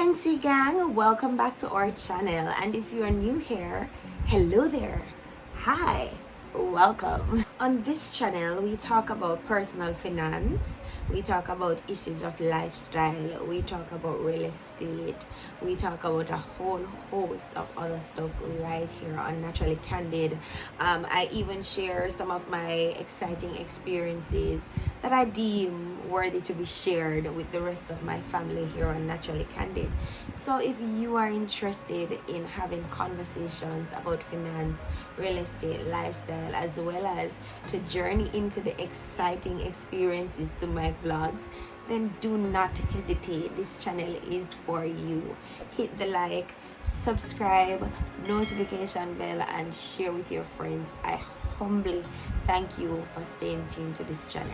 NC gang, welcome back to our channel, and if you are new here, hello there, hi, welcome. On this channel we talk about personal finance, we talk about issues of lifestyle, we talk about real estate, we talk about a whole host of other stuff right here on Naturally Candid. I even share some of my exciting experiences that I deem worthy to be shared with the rest of my family here on Naturally Candid. So if you are interested in having conversations about finance, real estate, lifestyle, as well as to journey into the exciting experiences through my vlogs, then do not hesitate. This channel is for you. Hit the like, subscribe, notification bell, and share with your friends. I humbly thank you for staying tuned to this channel.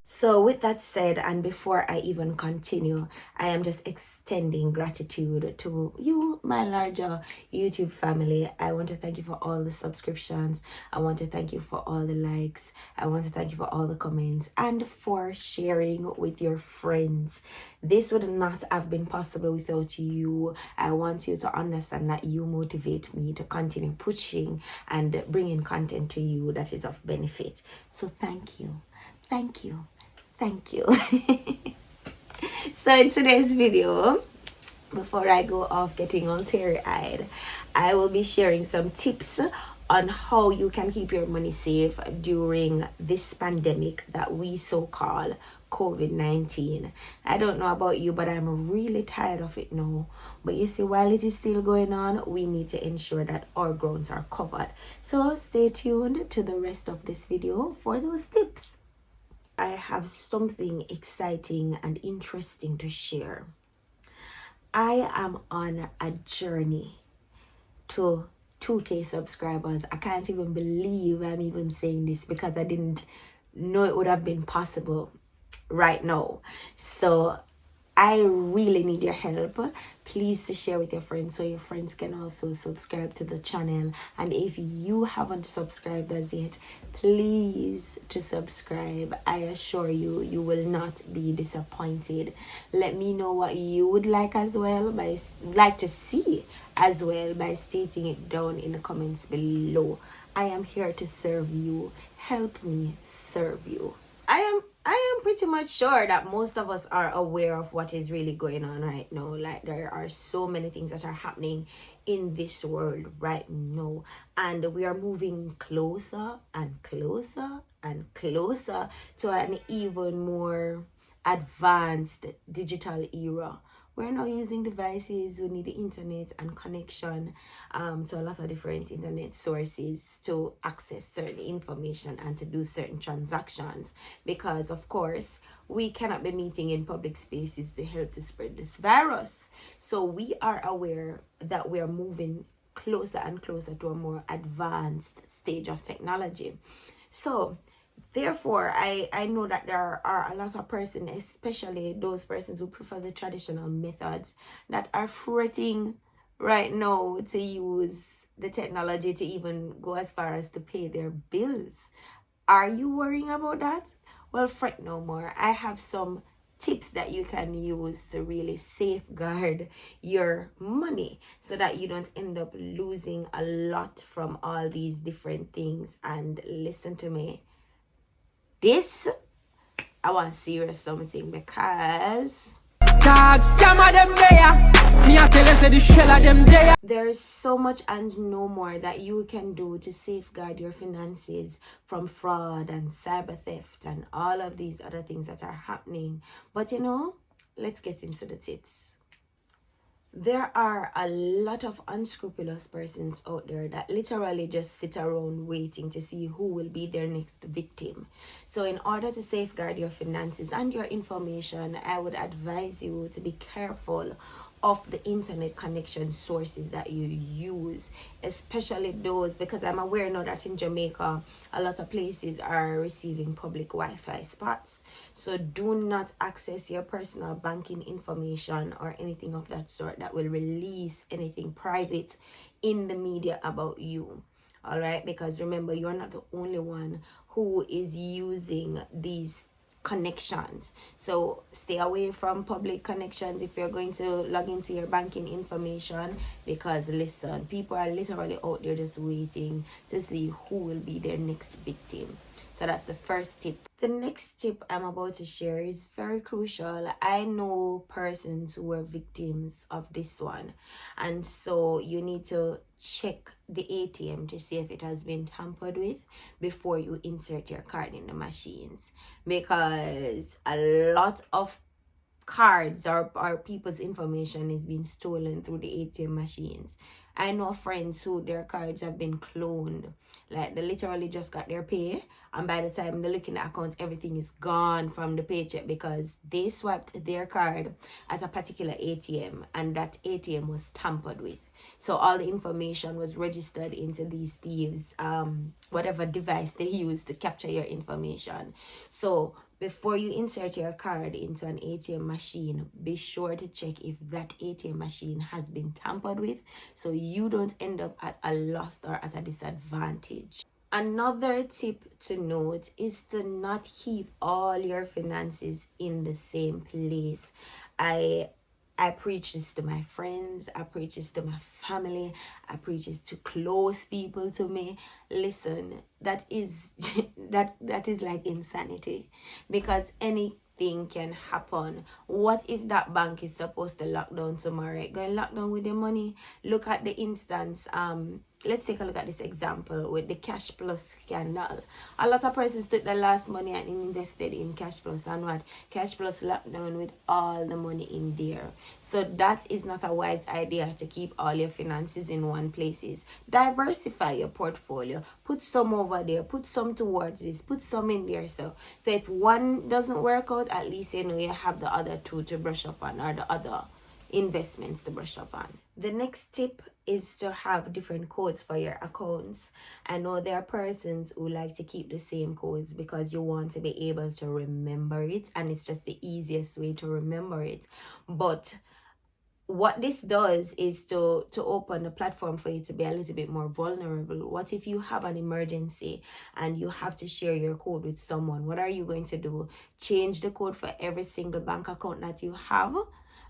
So with that said, and before I even continue, I am just extending gratitude to you, my larger YouTube family. I want to thank you for all the subscriptions. I want to thank you for all the likes. I want to thank you for all the comments and for sharing with your friends. This would not have been possible without you. I want you to understand that you motivate me to continue pushing and bringing content to you that is of benefit. So thank you. Thank you. Thank you. So in today's video, before I go off getting all teary-eyed, I will be sharing some tips on how you can keep your money safe during this pandemic that we so call COVID-19. I don't know about you, but I'm really tired of it now. But you see, while it is still going on, we need to ensure that our grounds are covered. So stay tuned to the rest of this video for those tips. I have something exciting and interesting to share. I am on a journey to 2K subscribers. I can't even believe I'm even saying this because I didn't know it would have been possible right now. So I really need your help. Please to share with your friends so your friends can also subscribe to the channel. And if you haven't subscribed as yet, please to subscribe. I assure you, you will not be disappointed. Let me know what you would like as well, to see as well, by stating it down in the comments below. I am here to serve you. Help me serve you. I am pretty much sure that most of us are aware of what is really going on right now. Like, there are so many things that are happening in this world right now, and we are moving closer and closer and closer to an even more advanced digital era. We're now using devices, we need the internet and connection to a lot of different internet sources to access certain information and to do certain transactions, because of course we cannot be meeting in public spaces to help to spread this virus. So we are aware that we are moving closer and closer to a more advanced stage of technology. So therefore, I know that there are a lot of persons, especially those persons who prefer the traditional methods, that are fretting right now to use the technology to even go as far as to pay their bills. Are you worrying about that? Well, fret no more. I have some tips that you can use to really safeguard your money so that you don't end up losing a lot from all these different things. And listen to me. This, I want to serious something, because there is so much and no more that you can do to safeguard your finances from fraud and cyber theft and all of these other things that are happening. But you know, let's get into the tips. There are a lot of unscrupulous persons out there that literally just sit around waiting to see who will be their next victim. So in order to safeguard your finances and your information, I would advise you to be careful of the internet connection sources that you use, especially those, because I'm aware now that in Jamaica a lot of places are receiving public Wi-Fi spots. So do not access your personal banking information or anything of that sort that will release anything private in the media about you. All right, because remember, you're not the only one who is using these connections. So stay away from public connections if you're going to log into your banking information, because listen, people are literally out there just waiting to see who will be their next victim. So that's the first tip. The next tip I'm about to share is very crucial. I know persons who were victims of this one, and so you need to check the ATM to see if it has been tampered with before you insert your card in the machines, because a lot of cards or people's information is being stolen through the ATM machines. I know friends who their cards have been cloned. Like, they literally just got their pay, and by the time they look in the account, everything is gone from the paycheck because they swiped their card at a particular ATM and that ATM was tampered with. So all the information was registered into these thieves whatever device they use to capture your information. So before you insert your card into an ATM machine, be sure to check if that ATM machine has been tampered with, so you don't end up at a loss or at a disadvantage. Another tip to note is to not keep all your finances in the same place. I preach this to my friends, I preach this to my family, I preach this to close people to me. Listen, that is that is like insanity, because anything can happen. What if that bank is supposed to lock down tomorrow? Go and lock down with the money. Look at the instance. Let's take a look at this example with the Cash Plus scandal. A lot of persons took the last money and invested in Cash Plus, and what? Cash Plus locked down with all the money in there. So that is not a wise idea to keep all your finances in one place. Diversify your portfolio. Put some over there, put some towards this, put some in there. So if one doesn't work out, at least you know you have the other two to brush up on, or the other investments to brush up on. The next tip is to have different codes for your accounts. I know there are persons who like to keep the same codes because you want to be able to remember it, and it's just the easiest way to remember it. But what this does is to open the platform for you to be a little bit more vulnerable. What if you have an emergency and you have to share your code with someone? What are you going to do? Change the code for every single bank account that you have?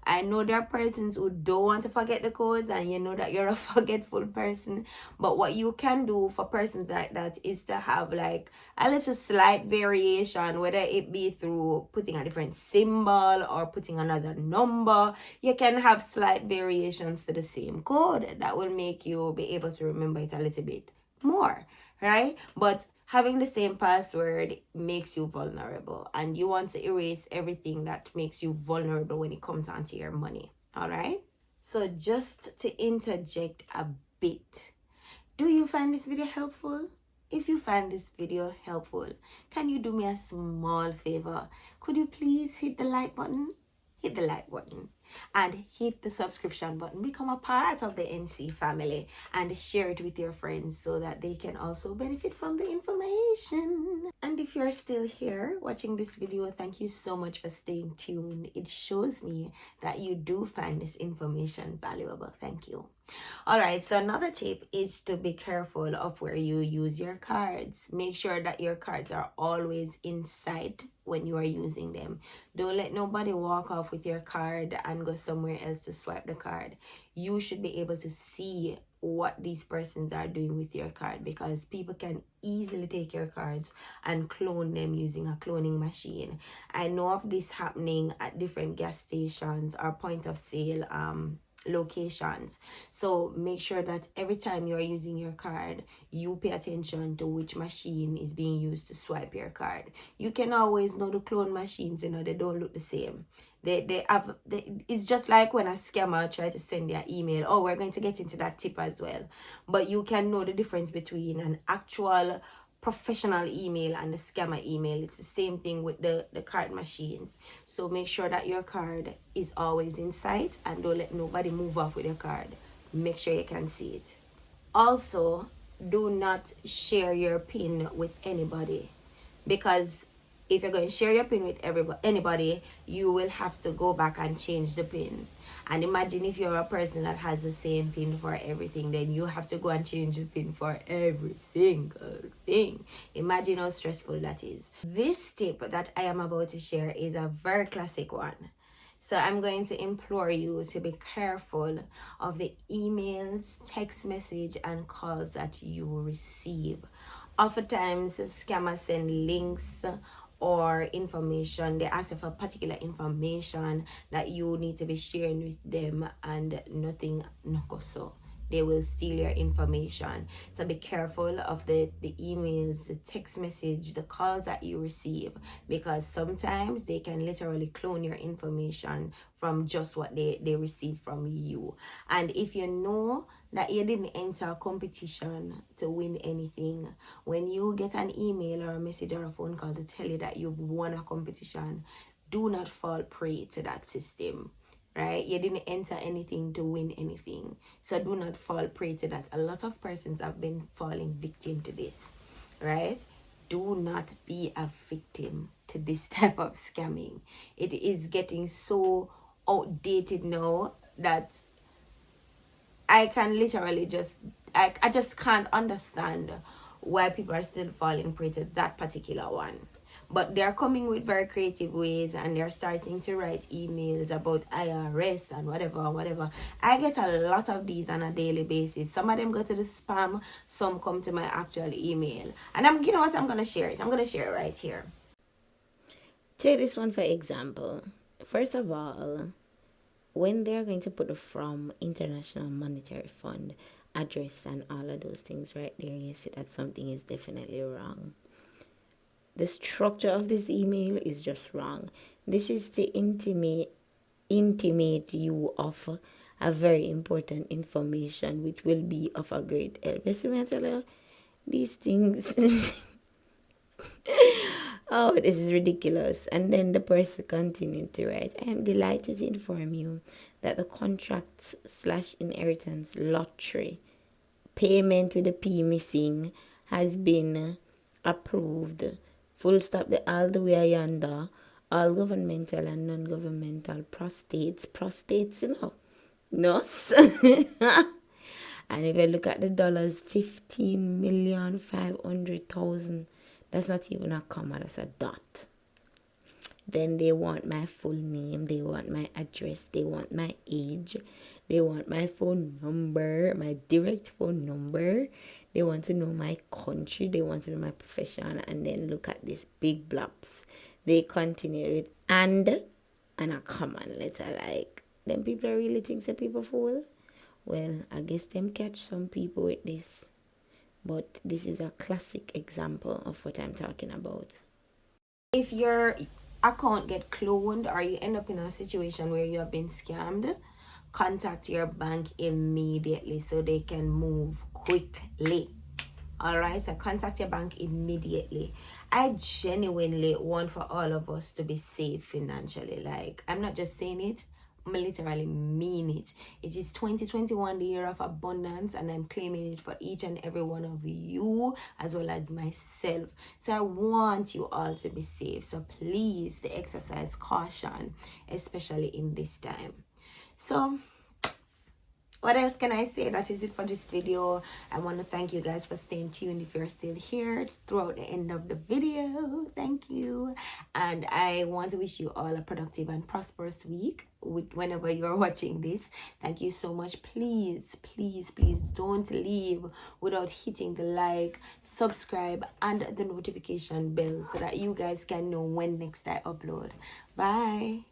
I know there are persons who don't want to forget the codes, and you know that you're a forgetful person. But what you can do for persons like that is to have like a little slight variation, whether it be through putting a different symbol or putting another number. You can have slight variations to the same code that will make you be able to remember it a little bit more, right? But having the same password makes you vulnerable, and you want to erase everything that makes you vulnerable when it comes onto your money. All right, so just to interject a bit, do you find this video helpful? If you find this video helpful, can you do me a small favor? Could you please hit the like button? Hit the like button and hit the subscription button. Become a part of the NC family and share it with your friends so that they can also benefit from the information. And if you're still here watching this video, thank you so much for staying tuned. It shows me that you do find this information valuable. Thank you. All right, so another tip is to be careful of where you use your cards. Make sure that your cards are always in sight when you are using them. Don't let nobody walk off with your card and go somewhere else to swipe the card. You should be able to see what these persons are doing with your card, because people can easily take your cards and clone them using a cloning machine. I know of this happening at different gas stations or point of sale locations. So make sure that every time you are using your card, you pay attention to which machine is being used to swipe your card. You can always know the clone machines, you know, they don't look the same. It's just like when a scammer try to send you an email. Oh, we're going to get into that tip as well, but you can know the difference between an actual professional email and the scammer email. It's the same thing with the card machines. So make sure that your card is always in sight and don't let nobody move off with your card. Make sure you can see it. Also, do not share your pin with anybody, because if you're going to share your pin with anybody, you will have to go back and change the pin. And imagine if you're a person that has the same pin for everything, then you have to go and change the pin for every single thing. Imagine how stressful that is. This tip that I am about to share is a very classic one. So I'm going to implore you to be careful of the emails, text message, and calls that you receive. Oftentimes, scammers send links or information. They ask for particular information that you need to be sharing with them, and nothing no go so. They will steal your information. So be careful of the emails, the text message, the calls that you receive, because sometimes they can literally clone your information from just what they receive from you. And if you know that you didn't enter a competition to win anything, when you get an email or a message or a phone call to tell you that you've won a competition, do not fall prey to that system. Right? You didn't enter anything to win anything. So do not fall prey to that. A lot of persons have been falling victim to this. Right? Do not be a victim to this type of scamming. It is getting so outdated now that I can literally I just can't understand why people are still falling prey to that particular one. But they're coming with very creative ways, and they're starting to write emails about IRS and whatever. I get a lot of these on a daily basis. Some of them go to the spam, some come to my actual email. And you know what, I'm gonna share it. I'm gonna share it right here. Take this one for example. First of all, when they're going to put the from International Monetary Fund address and all of those things right there, you see that something is definitely wrong. The structure of this email is just wrong. This is to intimate you of a very important information which will be of a great help. Listen, I tell you, these things. Oh, this is ridiculous. And then the person continued to write, I am delighted to inform you that the contract / inheritance lottery payment with the P missing has been approved. Full stop, all the way yonder. All governmental and non-governmental prostates, you know. No. And if you look at the dollars, 15,500,000, that's not even a comma, that's a dot. Then they want my full name, they want my address, they want my age, they want my phone number, my direct phone number, they want to know my country, they want to know my profession, and then look at these big blobs. They continue with and a common letter. Like, them people are really think that people fool. Well, I guess them catch some people with this. But this is a classic example of what I'm talking about. If your account get cloned or you end up in a situation where you have been scammed, contact your bank immediately so they can move quickly. All right, so contact your bank immediately. I genuinely want for all of us to be safe financially. Like, I'm not just saying it, I literally mean it. It is 2021, the year of abundance, and I'm claiming it for each and every one of you as well as myself. So I want you all to be safe. So please exercise caution, especially in this time. So what else can I say? That is it for this video. I want to thank you guys for staying tuned. If you're still here throughout the end of the video, thank you. And I want to wish you all a productive and prosperous week whenever you're watching this. Thank you so much. Please don't leave without hitting the like, subscribe, and the notification bell so that you guys can know when next I upload. Bye.